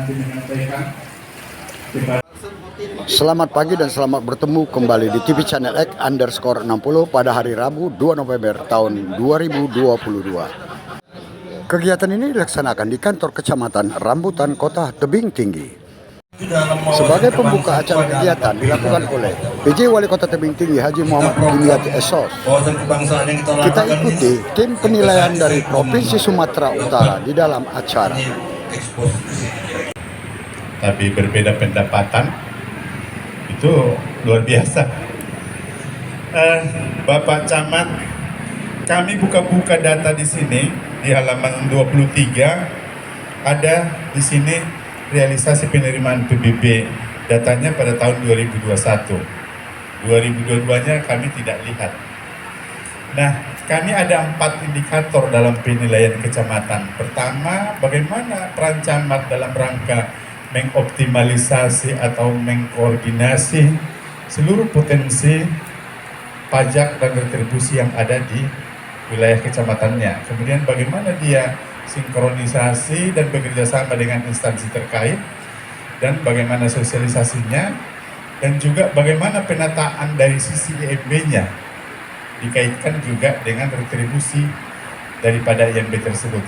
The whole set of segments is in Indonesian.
nanti menyampaikan kepada. Selamat pagi dan selamat bertemu kembali di TV Channel X _60 pada hari Rabu 2 November tahun 2022. Kegiatan ini dilaksanakan di kantor Kecamatan Rambutan, Kota Tebing Tinggi. Sebagai pembuka acara kegiatan dilakukan oleh PJ Wali Kota Tebing Tinggi Haji Muhammad Dimyati Esos. Kita ikuti tim penilaian dari Provinsi Sumatera Utara di dalam acara. Tapi berbeda pendapatan itu luar biasa. Bapak Camat, kami buka-buka data di sini di halaman 23 ada di sini realisasi penerimaan PBB datanya pada tahun 2021. 2022-nya kami tidak lihat. Nah, kami ada 4 indikator dalam penilaian kecamatan. Pertama, bagaimana peran camat dalam rangka mengoptimalisasi atau mengkoordinasi seluruh potensi pajak dan retribusi yang ada di wilayah kecamatannya. Kemudian bagaimana dia sinkronisasi dan bekerja sama dengan instansi terkait, dan bagaimana sosialisasinya, dan juga bagaimana penataan dari sisi IMB-nya dikaitkan juga dengan retribusi daripada IMB tersebut.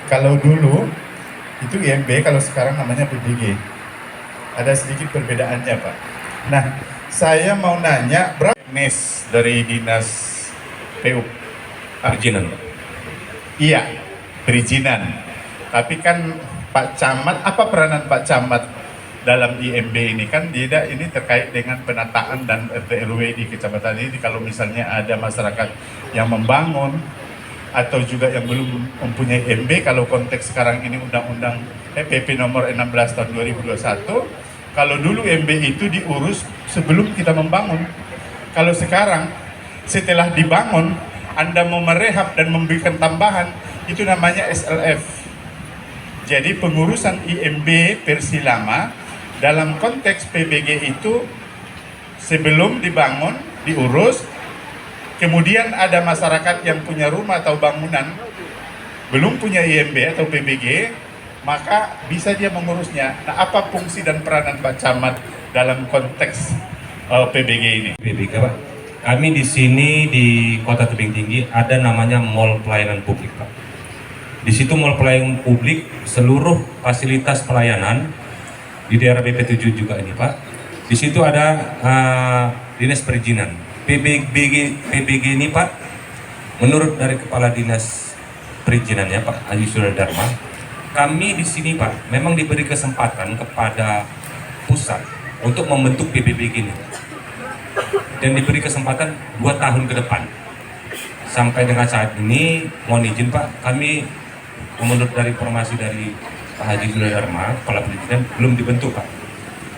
Kalau dulu itu IMB, kalau sekarang namanya PBG. Ada sedikit perbedaannya, Pak. Nah, saya mau nanya, berapa NES dari Dinas PU? Perizinan. Iya, perizinan. Tapi kan Pak Camat, apa peranan Pak Camat dalam IMB ini? Kan tidak, ini terkait dengan penataan dan RT RW di kecamatan ini. Kalau misalnya ada masyarakat yang membangun atau juga yang belum mempunyai IMB, kalau konteks sekarang ini Undang-Undang PP nomor 16 tahun 2021, kalau dulu IMB itu diurus sebelum kita membangun. Kalau sekarang setelah dibangun, Anda mau merehab dan memberikan tambahan, itu namanya SLF. Jadi pengurusan IMB versi lama dalam konteks PBG itu sebelum dibangun, diurus. Kemudian ada masyarakat yang punya rumah atau bangunan belum punya IMB atau PBG, maka bisa dia mengurusnya. Nah, apa fungsi dan peranan Pak Camat dalam konteks PBG ini? PBG, Pak. Kami di sini di Kota Tebing Tinggi ada namanya Mall Pelayanan Publik, Pak. Di situ Mall Pelayanan Publik, seluruh fasilitas pelayanan di daerah BP7 juga ini, Pak. Di situ ada Dinas Perizinan. PBG ini, Pak, menurut dari Kepala Dinas Perizinannya, Pak Haji Surya Dharma, kami di sini, Pak, memang diberi kesempatan kepada pusat untuk membentuk PBG ini, dan diberi kesempatan 2 tahun ke depan. Sampai dengan saat ini, mohon izin, Pak, kami menurut dari informasi dari Pak Haji Surya Dharma, Kepala Perizinan, belum dibentuk, Pak.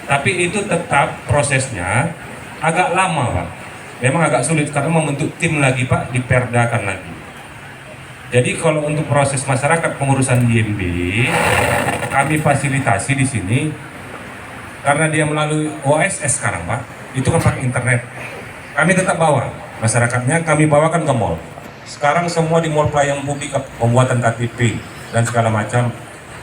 Tapi itu tetap prosesnya agak lama, Pak. Memang agak sulit karena membentuk tim lagi, Pak, diperdakan lagi. Jadi kalau untuk proses masyarakat pengurusan IMB, kami fasilitasi di sini karena dia melalui OSS sekarang, Pak. Itu kan pakai internet. Kami tetap bawa masyarakatnya, kami bawakan ke mall. Sekarang semua di mall pelayanan publik pembuatan KTP dan segala macam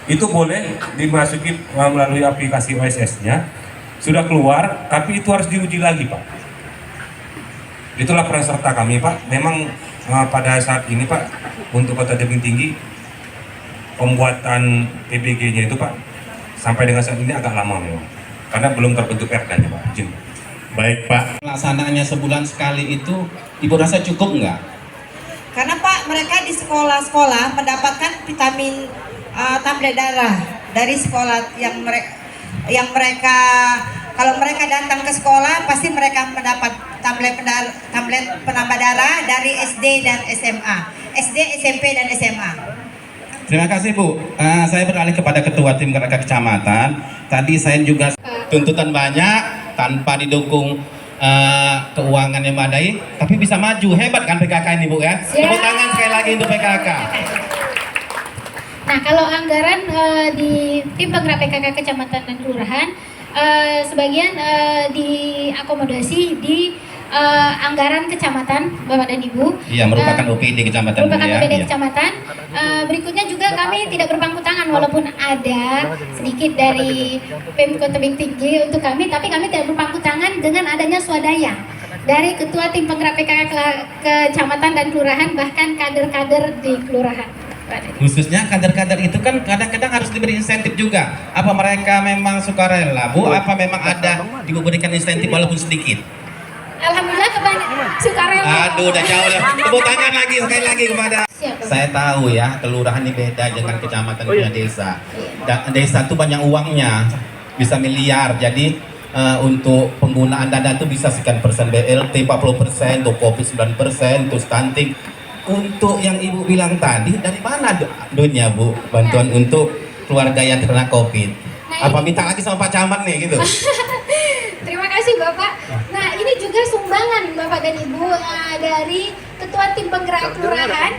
itu boleh dimasuki melalui aplikasi OSS-nya. Sudah keluar, tapi itu harus diuji lagi, Pak. Itulah peran serta kami, Pak. Memang pada saat ini, Pak, untuk Kota Tebing Tinggi pembuatan PBG-nya itu, Pak, sampai dengan saat ini agak lama memang, karena belum terbentuk Perda-nya, Pak. Izin. Baik, Pak. Pelaksanaannya sebulan sekali itu, Ibu rasa cukup nggak? Karena Pak, mereka di sekolah-sekolah mendapatkan vitamin tablet darah dari sekolah yang mereka kalau mereka datang ke sekolah pasti mereka mendapat tablet penambah darah dari SD dan SMA, SD, SMP dan SMA. Terima kasih, Bu. Saya beralih kepada Ketua Tim Gerak Kecamatan. Tadi saya juga tuntutan banyak tanpa didukung keuangan yang memadai, tapi bisa maju. Hebat kan PKK ini, Bu, ya? Tepuk tangan sekali lagi untuk PKK. Nah, kalau anggaran di tim penggerak PKK Kecamatan dan Kelurahan, sebagian diakomodasi di anggaran kecamatan, Bapak dan Ibu. Iya, merupakan OPD kecamatan. Merupakan ya. OPD Iya. kecamatan. Berikutnya juga kami tidak berpangku tangan, walaupun ada sedikit dari Pemkot Tebing Tinggi untuk kami, tapi kami tidak berpangku tangan dengan adanya swadaya dari Ketua Tim Penggerak PKK Kecamatan dan Kelurahan, bahkan kader-kader di Kelurahan. Khususnya kader-kader itu kan kadang-kadang harus diberi insentif juga. Apa mereka memang sukarela, Bu? Apa memang ada diberikan insentif walaupun sedikit? Alhamdulillah kebanyakan sukarela. Aduh, udah jauh lah. Tepuk tangan lagi sekali lagi kepada. Siap. Saya tahu ya, kelurahan ini beda dengan kecamatan punya desa. Desa itu banyak uangnya, bisa miliar. Jadi untuk penggunaan dana itu bisa sekian persen BLT 40%, untuk COVID 9%, untuk stunting. Untuk yang Ibu bilang tadi, dari mana duitnya Bu? Bantuan untuk keluarga yang terkena COVID. Apa minta lagi sama Pak Camat nih gitu? Terima kasih Bapak. Nah ini juga sumbangan Bapak dan Ibu dari Ketua Tim Penggerak Kelurahan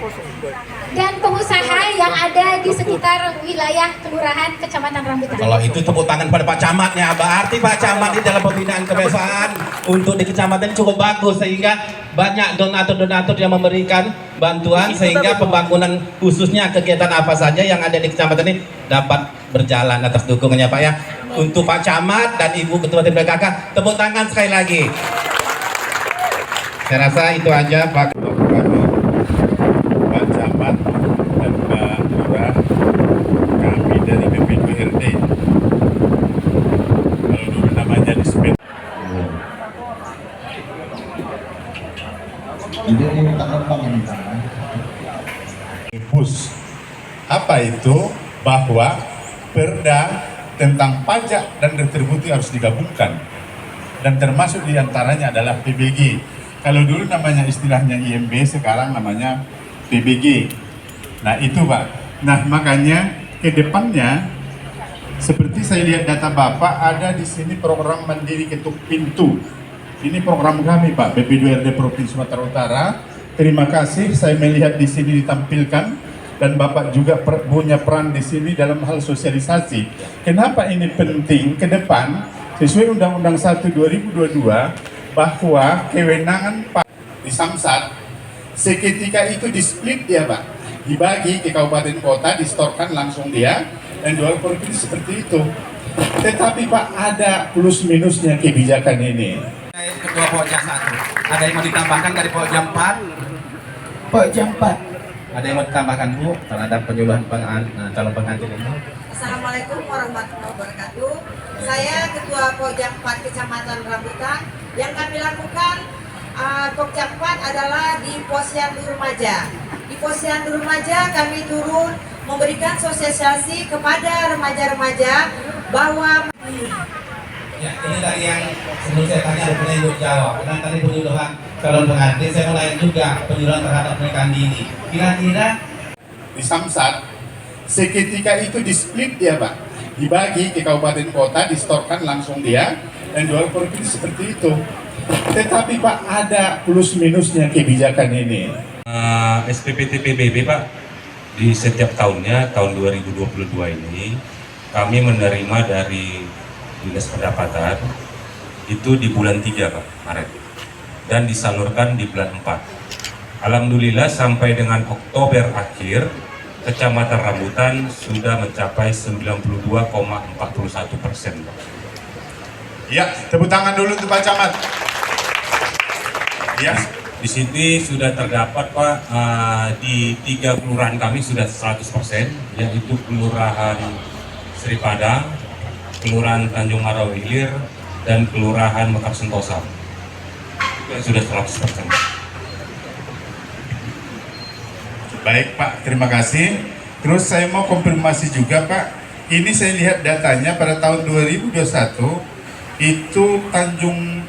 dan pengusaha yang ada di sekitar wilayah Kelurahan Kecamatan Rambutan. Kalau itu tepuk tangan pada Pak Camatnya, berarti Pak Camat di dalam pembinaan kebiasaan untuk di kecamatan cukup bagus, sehingga banyak donatur-donatur yang memberikan bantuan sehingga pembangunan khususnya kegiatan apa saja yang ada di kecamatan ini dapat berjalan atas dukungannya Pak ya. Untuk Pak Camat dan Ibu Ketua Tim PKK, tepuk tangan sekali lagi. Saya rasa itu aja Pak. Pak Camat dan Pak Lurah, kami dari BPDRD. Kalau dulu namanya disebut PUS. Apa itu? Bahwa perda tentang pajak dan retribusi harus digabungkan, dan termasuk diantaranya adalah PBG. Kalau dulu namanya istilahnya IMB, sekarang namanya PBG. Nah itu Pak. Nah makanya ke depannya, seperti saya lihat data Bapak, ada di sini program Mandiri Ketuk Pintu. Ini program kami Pak, BP2RD Provinsi Sumatera Utara. Terima kasih, saya melihat di sini ditampilkan. Dan Bapak juga punya peran di sini dalam hal sosialisasi. Kenapa ini penting ke depan? Sesuai Undang-Undang 1 2022 bahwa kewenangan Pak di Samsat seketika itu di-split dia Pak, dibagi ke kabupaten kota, distorkan langsung dia, dan jual provinsi seperti itu. Tetapi Pak, ada plus minusnya kebijakan ini. Ketua Pokja 1, ada yang mau ditambahkan dari Pokja 4? Pokja 4. Ada yang mau ditambahkan Bu terhadap penyuluhan calon pengantin ini? Assalamualaikum warahmatullahi wabarakatuh. Saya Ketua Pokja 4 Kecamatan Rambutan. Yang kami lakukan Pokja 4 adalah di Posyandu Remaja. Di Posyandu Remaja kami turun memberikan sosialisasi kepada remaja-remaja bahwa Ya, ini dari yang sebelum saya tanya ada pernah Ibu jawab. Karena tadi penyuluhan calon pengantin, saya mau nanya juga penyuluhan terhadap pernikahan dini. Kira-kira Di Samsat seketika itu di-split dia Pak, dibagi ke kabupaten kota, distorkan langsung dia, dan jual provinsi seperti itu. Tetapi Pak, ada plus minusnya kebijakan ini. SPPT PBB Pak, di setiap tahunnya, tahun 2022 ini kami menerima dari Dinas Pendapatan itu di bulan 3 Pak, Maret, dan disalurkan di bulan 4. Alhamdulillah sampai dengan Oktober akhir Kecamatan Rambutan sudah mencapai 92,41%. Ya, tepuk tangan dulu untuk Pak Camat. Ya, Di sini sudah terdapat Pak, di 3 kelurahan kami sudah 100%, yaitu Kelurahan Sri Padang, Kelurahan Tanjung Marawi Hilir, dan Kelurahan Mekar Sentosa. Itu yang sudah 100%. baik Pak, terima kasih. Terus saya mau konfirmasi juga Pak, ini saya lihat datanya pada tahun 2021 itu Tanjung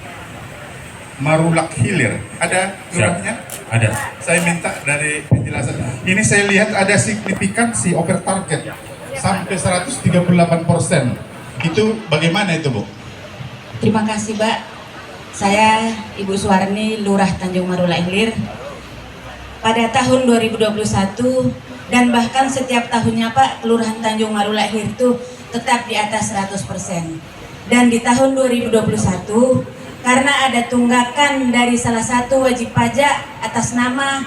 Marulak Hilir, ada kelurahannya? Ada. Saya minta dari penjelasan. Ini saya lihat ada signifikansi over target sampai 138%. Itu bagaimana itu Bu? Terima kasih Mbak. Saya Ibu Suwarni, Lurah Tanjung Marulak Hilir. Pada tahun 2021 dan bahkan setiap tahunnya Pak, Kelurahan Tanjung Marulak Hilir itu tetap di atas 100%. Dan di tahun 2021 karena ada tunggakan dari salah satu wajib pajak atas nama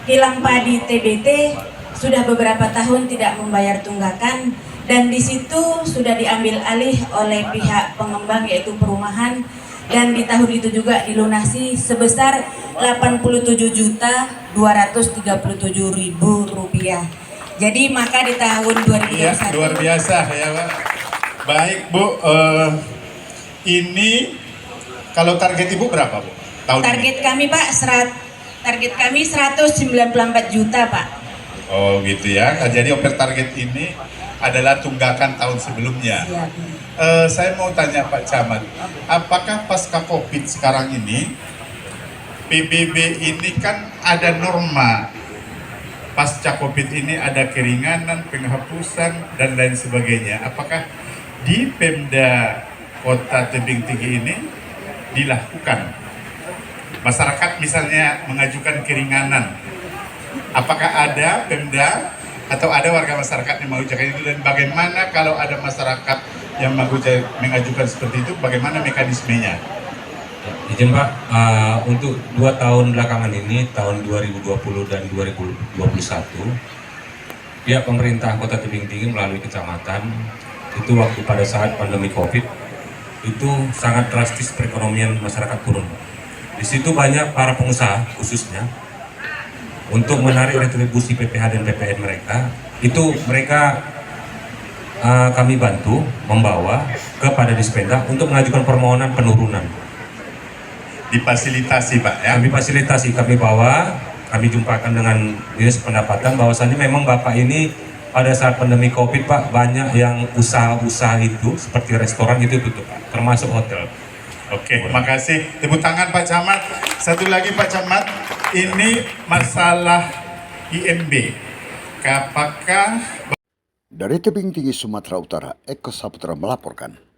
Kilang Padi TBT sudah beberapa tahun tidak membayar tunggakan, dan di situ sudah diambil alih oleh pihak pengembang yaitu perumahan, dan di tahun itu juga dilunasi sebesar Rp87.237.000. Jadi maka di tahun 2021 Iya, luar biasa ya Pak. Baik Bu, ini kalau target Ibu berapa Bu? Tahun target ini? kami Pak, target kami 194 juta Pak. Oh gitu ya. Nah, jadi over target ini adalah tunggakan tahun sebelumnya. Iya. Saya mau tanya Pak Camat, apakah pasca Covid sekarang ini PBB ini kan ada norma, pasca Covid ini ada keringanan, penghapusan dan lain sebagainya. Apakah di Pemda Kota Tebing Tinggi ini dilakukan? Masyarakat misalnya mengajukan keringanan, apakah ada Pemda atau ada warga masyarakat yang mengajukan itu, dan bagaimana kalau ada masyarakat yang mengajukan seperti itu, bagaimana mekanismenya? Izin Pak, untuk 2 tahun belakangan ini, tahun 2020 dan 2021, pihak pemerintah Kota Tebing Tinggi melalui kecamatan, itu waktu pada saat pandemi Covid, itu sangat drastis perekonomian masyarakat turun. Di situ banyak para pengusaha khususnya, untuk menarik retribusi PPH dan PPN mereka, itu mereka kami bantu membawa kepada Dispenda untuk mengajukan permohonan penurunan. Difasilitasi Pak ya? Kami fasilitasi, kami bawa, kami jumpakan dengan Dinas Pendapatan bahwasannya memang Bapak ini pada saat pandemi Covid Pak, banyak yang usaha-usaha itu seperti restoran itu tutup Pak, termasuk hotel. Oke, makasih. Tepuk tangan Pak Camat. Satu lagi Pak Camat, ini masalah IMB. Apakah Dari Tebing Tinggi, Sumatera Utara, Eko Saputra melaporkan.